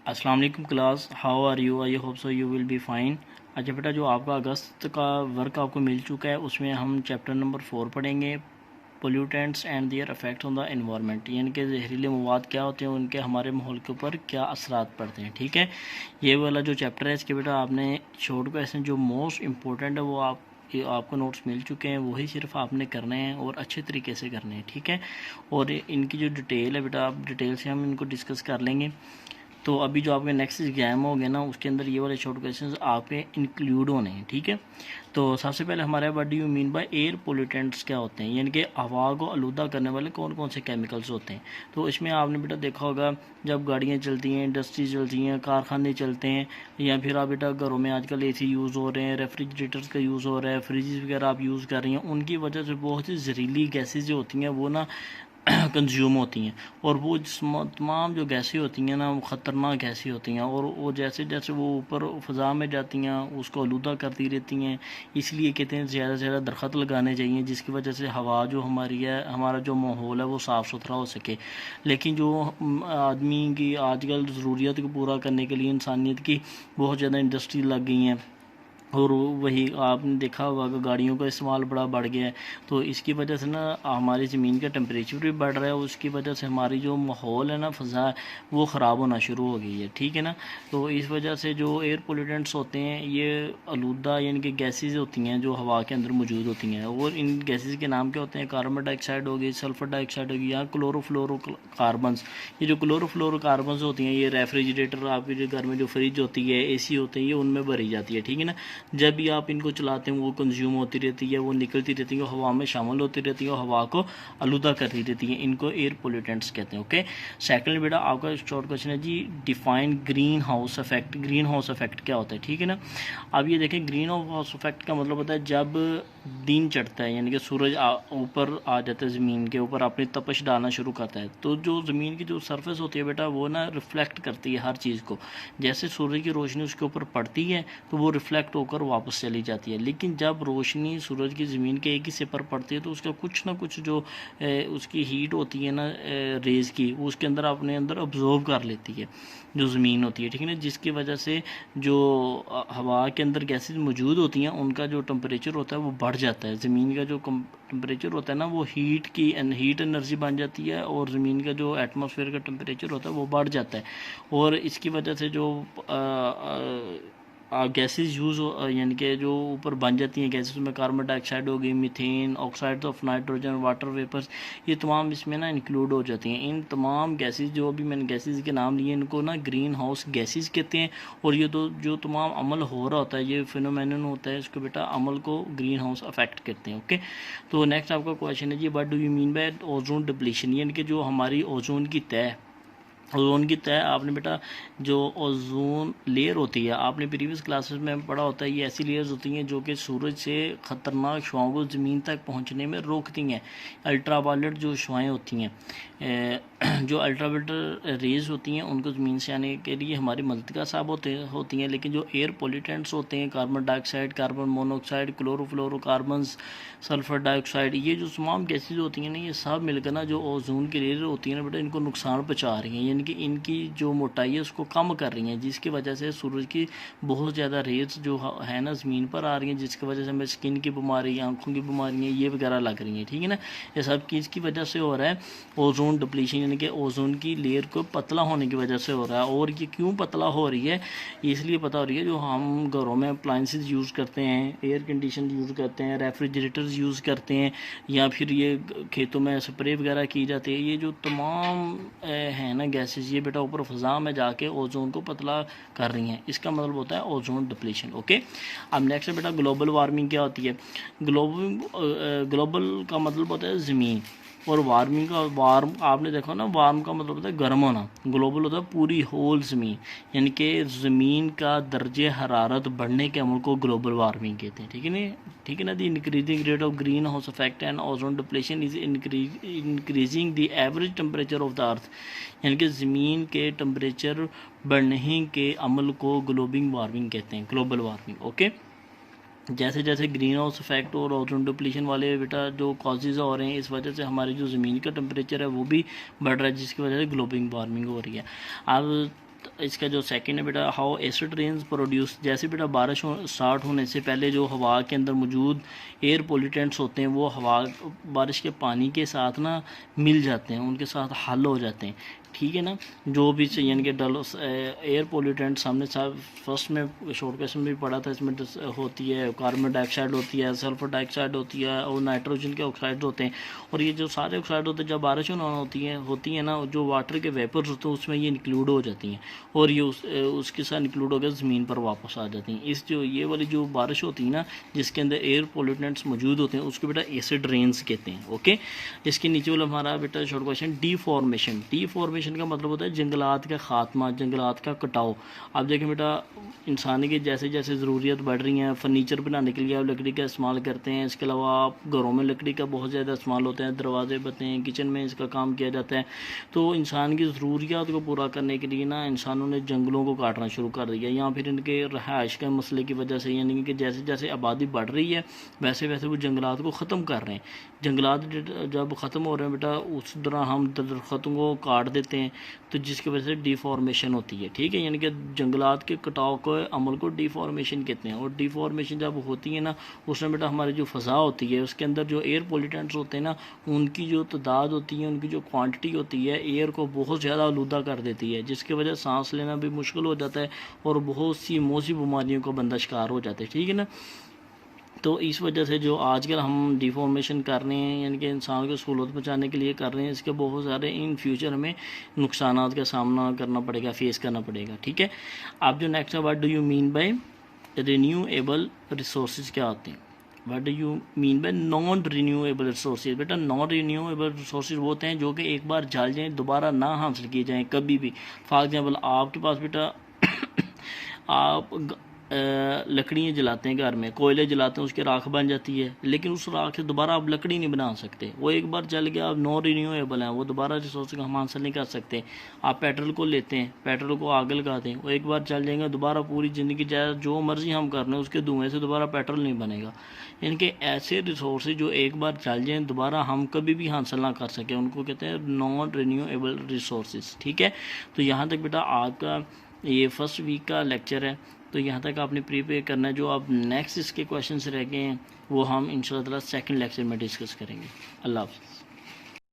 अस्सलाम वालेकुम class, how are you? I hope so you will be fine. अच्छा बेटा, जो आपका अगस्त का वर्क आपको मिल चुका है उसमें हम चैप्टर नंबर 4 पढ़ेंगे, pollutants and their effect on the environment, यानी कि जहरीले मवाद क्या होते हैं, उनके हमारे माहौल के ऊपर क्या असरात पड़ते हैं। ठीक है, ये वाला जो चैप्टर है इसके बेटा आपने शॉर्ट क्वेश्चन जो मोस्ट इम्पोर्टेंट है वो आपको नोट्स मिल चुके हैं, वही सिर्फ आपने करने हैं और अच्छे तरीके से करने हैं। ठीक है, और इनकी जो डिटेल है बेटा, आप डिटेल से हम इनको डिस्कस कर लेंगे। तो अभी जो आपके नेक्स्ट एग्जाम हो गए ना, उसके अंदर ये वाले शॉर्ट क्वेश्चंस आपके इंक्लूड होने हैं। ठीक है, तो सबसे पहले हमारे what do you mean by air pollutants क्या होते हैं, यानी कि हवा को आलूदा करने वाले कौन कौन से केमिकल्स होते हैं। तो इसमें आपने बेटा देखा होगा, जब गाड़ियाँ चलती हैं, इंडस्ट्रीज चलती हैं, कारखाने चलते हैं, या फिर आप बेटा घरों में आजकल AC यूज़ हो रहे हैं, रेफ्रिजरेटर्स का यूज़ हो रहा है, फ्रिज वगैरह आप यूज़ कर रही हैं, उनकी वजह से बहुत सी जहरीली गैसेज जो होती हैं वो ना कंज्यूम होती हैं। और वो तमाम जो गैसें होती हैं ना, वो ख़तरनाक गैसें होती हैं, और वो जैसे जैसे वो ऊपर फ़ज़ा में जाती हैं उसको आलूदा करती रहती हैं। इसलिए कहते हैं ज़्यादा से ज़्यादा दरख्त लगाने चाहिए, जिसकी वजह से हवा जो हमारी है, हमारा जो माहौल है वो साफ़ सुथरा हो सके। लेकिन जो आदमी की आजकल ज़रूरियत को पूरा करने के लिए इंसानियत की बहुत ज़्यादा इंडस्ट्री लग गई हैं, और वही आपने देखा होगा कि गाड़ियों का इस्तेमाल बड़ा बढ़ गया है। तो इसकी वजह से ना हमारी ज़मीन का टेम्परेचर भी बढ़ रहा है, उसकी वजह से हमारी जो माहौल है ना, फ़ज़ा, वो ख़राब होना शुरू हो गई है। ठीक है ना, तो इस वजह से जो एयर पोल्यूटेंट्स होते हैं ये आलूदा यानी कि गैसेज होती हैं जो हवा के अंदर मौजूद होती हैं, और इन गैसेज के नाम क्या होते हैं? कार्बन डाइऑक्साइड हो गई, सल्फ़र डाइऑक्साइड हो गई, या क्लोरोफ्लोरोकार्बन्स। ये जो क्लोरोफ्लोरोकार्बन्स होती हैं ये रेफ्रिजरेटर, आपके घर में जो फ्रिज होती है, AC होते हैं, ये उनमें भरी जाती है। ठीक है ना, जब भी आप इनको चलाते हैं वो कंज्यूम होती रहती है, वो निकलती रहती है, हवा में शामिल होती रहती है और हवा को आलूदा करती रहती है। इनको एयर पोल्यूटेंट्स कहते हैं। ओके, सेकंड बेटा आपका शॉर्ट क्वेश्चन है जी, define green house effect. Green house effect क्या होता है? ठीक है ना, अब ये देखें, ग्रीन हाउस इफेक्ट का मतलब होता है जब दिन चढ़ता है, यानी कि सूरज ऊपर आ जाता है, ज़मीन के ऊपर अपनी तपश डालना शुरू करता है, तो जो ज़मीन की जो सरफेस होती है बेटा वो ना रिफ्लेक्ट करती है हर चीज़ को। जैसे सूरज की रोशनी उसके ऊपर पड़ती है तो वो रिफ्लेक्ट होकर वापस चली जाती है। लेकिन जब रोशनी सूरज की ज़मीन के एक हिस्से पर पड़ती है तो उसका कुछ ना कुछ जो उसकी हीट होती है ना, रेज़ की, वो उसके अंदर अपने अंदर अब्जॉर्व कर लेती है जो ज़मीन होती है। ठीक है ना, जिसकी वजह से जो हवा के अंदर गैसेज मौजूद होती हैं उनका जो टेम्परेचर होता है वो बढ़ जाता है। ज़मीन का जो टेम्परेचर होता है ना वो हीट एनर्जी बन जाती है, और ज़मीन का जो एटमॉस्फेयर का टेम्परेचर होता है वो बढ़ जाता है। और इसकी वजह से जो गैसेस यूज़ यानी कि जो ऊपर बन जाती हैं गैसेस में, कार्बन डाइऑक्साइड हो गई, methane, oxide of nitrogen, water vapours, ये तमाम इसमें ना इंक्लूड हो जाती हैं। इन तमाम गैसेस जो अभी मैंने गैसेस के नाम लिए, इनको ना ग्रीन हाउस गैसेस कहते हैं। और ये तो जो तमाम अमल हो रहा होता है, ये फिनोमेनन होता है, इसको बेटा अमल को ग्रीन हाउस अफेक्ट करते हैं। ओके, तो नेक्स्ट आपका क्वेश्चन है जी, what do you mean by ozone depletion, यानी कि जो हमारी ओजोन की तह, ओजोन की तह, आपने बेटा जो ओजोन लेयर होती है, आपने प्रीवियस क्लासेस में पढ़ा होता है, ये ऐसी लेयर्स होती हैं जो कि सूरज से ख़तरनाक शुआओं को ज़मीन तक पहुंचने में रोकती हैं। अल्ट्रावायलेट जो शुआएँ होती हैं, जो अल्ट्रावायलेट रेज़ होती हैं, उनको ज़मीन से आने के लिए हमारी मदद का साबित होती हैं। लेकिन जो एयर पोल्यूटेंट्स होते हैं, carbon dioxide, carbon monoxide, chlorofluorocarbons, sulphur dioxide, ये जो तमाम गैसेज होती हैं ना, ये सब मिलकर ना जो ओजोन की लेयर होती है ना बेटा, इनको नुकसान पहुँचा रही हैं, यानी कि इनकी जो मोटाई है उसको कम कर रही हैं, जिसकी वजह से सूरज की बहुत ज़्यादा रेज़ जो है ना ज़मीन पर आ रही हैं, जिसकी वजह से हमें स्किन की बीमारी, आँखों की बीमारियाँ ये वगैरह लग रही हैं। ठीक है ना, ये सब चीज़ की वजह से हो रहा है ओजोन डिप्लीशन, यानी कि ओजोन की लेयर को पतला होने की वजह से हो रहा है। और ये क्यों पतला हो रही है? इसलिए पता हो रही है, जो हम घरों में अप्लाइंसेस यूज़ करते हैं, एयर कंडीशन यूज़ करते हैं, रेफ्रिजरेटर्स यूज़ करते हैं, या फिर ये खेतों में स्प्रे वगैरह की जाती है, ये जो तमाम है ना गैसेस, ये बेटा ऊपर फ़ज़ा में जाके ओजोन को पतला कर रही हैं। इसका मतलब होता है ओजोन डिप्लीशन। ओके, अब नेक्स्ट बेटा ग्लोबल वार्मिंग क्या होती है? ग्लोबल का मतलब होता है ज़मीन, और वार्मिंग का, वार्म आपने देखा ना, वार्म का मतलब होता है गर्म होना, ग्लोबल होता है पूरी होल ज़मीन, यानी कि ज़मीन का दर्जे हरारत बढ़ने के अमल को ग्लोबल वार्मिंग कहते हैं। ठीक है ना, ठीक है ना, the increasing rate of green house effect and ozone depletion is increasing the average temperature of the earth, यानी कि ज़मीन के टेम्परेचर बढ़ने के अमल को ग्लोबल वार्मिंग कहते हैं, ग्लोबल वार्मिंग। ओके, जैसे जैसे ग्रीन हाउस इफेक्ट और ओजोन डिप्लीशन वाले बेटा जो कॉजेज हो रहे हैं, इस वजह से हमारी जो ज़मीन का टेम्परेचर है वो भी बढ़ रहा है, जिसकी वजह से ग्लोबल वार्मिंग हो रही है। अब इसका जो सेकंड है बेटा, हाउ एसिड रेन्स प्रोड्यूस, जैसे बेटा बारिश स्टार्ट होने से पहले जो हवा के अंदर मौजूद एयर पोल्यूटेंट्स होते हैं वो हवा बारिश के पानी के साथ ना मिल जाते हैं, उनके साथ हल हो जाते हैं, ठीक है ना। जो भी यानी कि डल एयर पोल्यूटेंट्स हमने फर्स्ट में शॉर्ट क्वेश्चन में भी पढ़ा था, इसमें होती है कार्बन डाइऑक्साइड होती है, सल्फर डाइऑक्साइड होती है और नाइट्रोजन के ऑक्साइड होते हैं। और ये जो सारे ऑक्साइड होते हैं जब बारिश होती है ना, जो वाटर के वेपर्स होते हैं उसमें ये इंक्लूड हो जाती हैं और ये उसके साथ इंक्लूड होकर ज़मीन पर वापस आ जाती हैं। इस जो ये वाली जो बारिश होती है ना जिसके अंदर एयर पोल्यूटेंट्स मौजूद होते हैं उसको बेटा एसिड रेन्स कहते हैं। ओके, इसके नीचे वाला हमारा बेटा शॉर्ट क्वेश्चन, डिफॉर्मेशन। डिफॉर्मेशन का मतलब होता है जंगलात का खात्मा, जंगलात का कटाव। आप देखें बेटा इंसान की जैसे जैसे ज़रूरियत बढ़ रही है, फर्नीचर बनाने के लिए आप लकड़ी का इस्तेमाल करते हैं, इसके अलावा आप घरों में लकड़ी का बहुत ज़्यादा इस्तेमाल होता है, दरवाजे बनते हैं, किचन में इसका काम किया जाता है। तो इंसान की ज़रूरियात को पूरा करने के लिए ना इंसानों ने जंगलों को काटना शुरू कर दिया, या फिर इनके रहायश के मसले की वजह से, यानी कि जैसे जैसे आबादी बढ़ रही है वैसे वैसे वो जंगलात को ख़त्म कर रहे हैं। जंगलात जब ख़त्म हो रहे हैं बेटा उस तरह हम दरख्तों को काट देते हैं, तो जिसकी वजह से डिफॉर्मेशन होती है, ठीक है। यानी कि जंगलात के कटाव को अमल को डिफॉर्मेशन कहते हैं। और डिफॉर्मेशन जब होती है ना उसमें बेटा हमारी जो फ़ज़ा होती है उसके अंदर जो एयर पोल्यूटेंट्स होते हैं ना उनकी जो तादाद होती है, उनकी जो क्वांटिटी होती है एयर को बहुत ज़्यादा आलूदा कर देती है, जिसकी वजह से सांस लेना भी मुश्किल हो जाता है और बहुत सी मौसी बीमारियों का बंदा शिकार हो जाता है, ठीक है ना। तो इस वजह से जो आजकल हम डिफॉर्मेशन कर रहे हैं यानी कि इंसान को सहूलत पहुँचाने के लिए कर रहे हैं, इसके बहुत सारे इन फ्यूचर हमें नुकसानात का सामना करना पड़ेगा, फेस करना पड़ेगा, ठीक है। अब जो नेक्स्ट है, what do you mean bye renewable resources क्या होते हैं? What do you mean bye non renewable resources? बेटा नॉन रिन्यूएबल रिसोर्सेज वो होते हैं जो कि एक बार जल जाएँ दोबारा ना हासिल किए जाएँ कभी भी। फॉर एग्जाम्पल आपके पास बेटा आप लकड़ियाँ जलाते हैं, घर में कोयले जलाते हैं, उसकी राख बन जाती है, लेकिन उस राख से दोबारा आप लकड़ी नहीं बना सकते, वो एक बार जल गया, आप नॉन रिन्यूएबल हैं, वो दोबारा रिसोर्स का हम हासिल नहीं कर सकते। आप पेट्रोल को लेते हैं, पेट्रोल को आग लगाते हैं, वो एक बार जल जाएंगे, दोबारा पूरी ज़िंदगी चाहे जो मर्जी हम कर लें उसके धुएँ से दोबारा पेट्रोल नहीं बनेगा। इनके ऐसे रिसोर्स जो एक बार जल जाएँ दोबारा हम कभी भी हासिल ना कर सकें उनको कहते हैं नॉन रिन्यूएबल रिसोर्स, ठीक है। तो यहाँ तक बेटा आपका ये फर्स्ट वीक का लेक्चर है, तो यहाँ तक आपने प्रिपेयर करना है। जो आप नेक्स्ट इसके क्वेश्चन रह गए हैं वो हम इंशाल्लाह सेकंड लेक्चर में डिस्कस करेंगे। अल्लाह हाफ़िज़।